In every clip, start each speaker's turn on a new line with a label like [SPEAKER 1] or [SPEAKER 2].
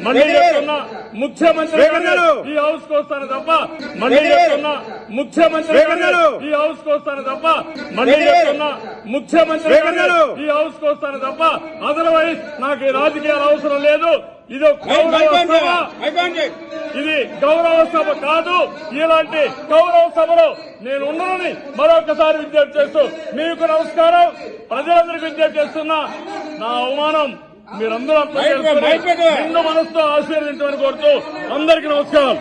[SPEAKER 1] మళ్ళీ చెప్తున్నా ముఖ్యమంత్రి ఈ హౌస్ కు వస్తాను తప్ప మళ్ళీ చెప్తున్నా ముఖ్యమంత్రి ఈ హౌస్ కు వస్తాను తప్ప మళ్ళీ చెప్తున్నా ముఖ్యమంత్రి ఈ హౌస్ కు వస్తాను తప్ప అదర్వైజ్ నాకు ఈ రాజకీయాల అవసరం లేదు. ఇది గౌరవ సభ, ఇది గౌరవ సభ కాదు. ఇలాంటి గౌరవ సభలో నేను ఉన్నానని మరొకసారి విజ్ఞప్తి చేస్తూ మీకు నమస్కారం. ప్రజలందరికీ విజ్ఞప్తి చేస్తున్నా, నా అవమానం మీరందరూ అర్థం చేసుకుని నిండు మనసుతో ఆశీర్వదించమని కోరుతూ అందరికీ నమస్కారం.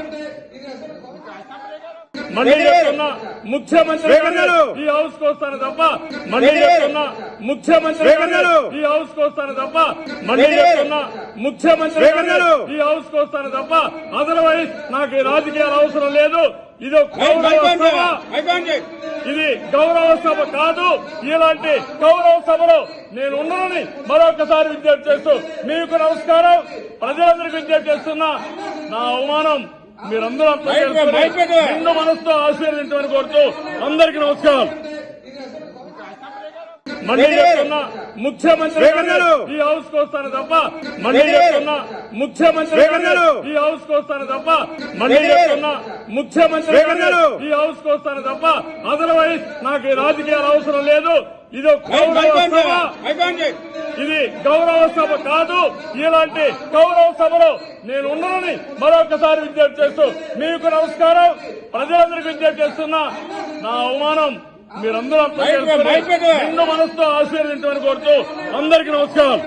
[SPEAKER 1] మళ్ళీ చెప్తున్నా ముఖ్యమంత్రి ఈ హౌస్ కు వస్తాను తప్ప మళ్ళీ చెప్తున్నా ముఖ్యమంత్రి ఈ హౌస్ కు వస్తాను తప్ప మళ్ళీ చెప్తున్నా ముఖ్యమంత్రి ఈ హౌస్ కు వస్తాను తప్ప అదర్వైజ్ నాకు ఈ రాజకీయాల అవసరం లేదు. ఇది గౌరవ సభ, ఇది గౌరవ సభ కాదు. ఇలాంటి గౌరవ సభలో నేను ఉన్నానని మరొకసారి విజ్ఞప్తి చేస్తూ మీకు నమస్కారం. ప్రజలందరికీ విజ్ఞప్తి చేస్తున్నా, నా అవమానం మీరందరూ అర్థం చేసుకుని నిండు మనసుతో ఆశీర్వదించమని కోరుతూ అందరికీ నమస్కారం. మళ్ళీ చెప్తున్నా ముఖ్యమంత్రి ఈ హౌస్ కు వస్తాను తప్ప మళ్ళీ చెప్తున్నా ముఖ్యమంత్రి ఈ హౌస్ కు వస్తాను తప్ప మళ్ళీ చెప్తున్నా ముఖ్యమంత్రి ఈ హౌస్ కు వస్తాను తప్ప అదర్వైజ్ నాకు ఈ రాజకీయాల అవసరం లేదు. ఇది గౌరవ సభ, ఇది గౌరవ సభ కాదు. ఇలాంటి గౌరవ సభలో నేను ఉన్నానని మరొకసారి విజ్ఞప్తి చేస్తూ మీకు నమస్కారం. ప్రజలందరికీ విజ్ఞప్తి చేస్తున్నా, నా అవమానం మీరందరూ అర్థం చేసుకుని నిండు మనసుతో ఆశీర్వదించమని కోరుతూ అందరికీ నమస్కారం.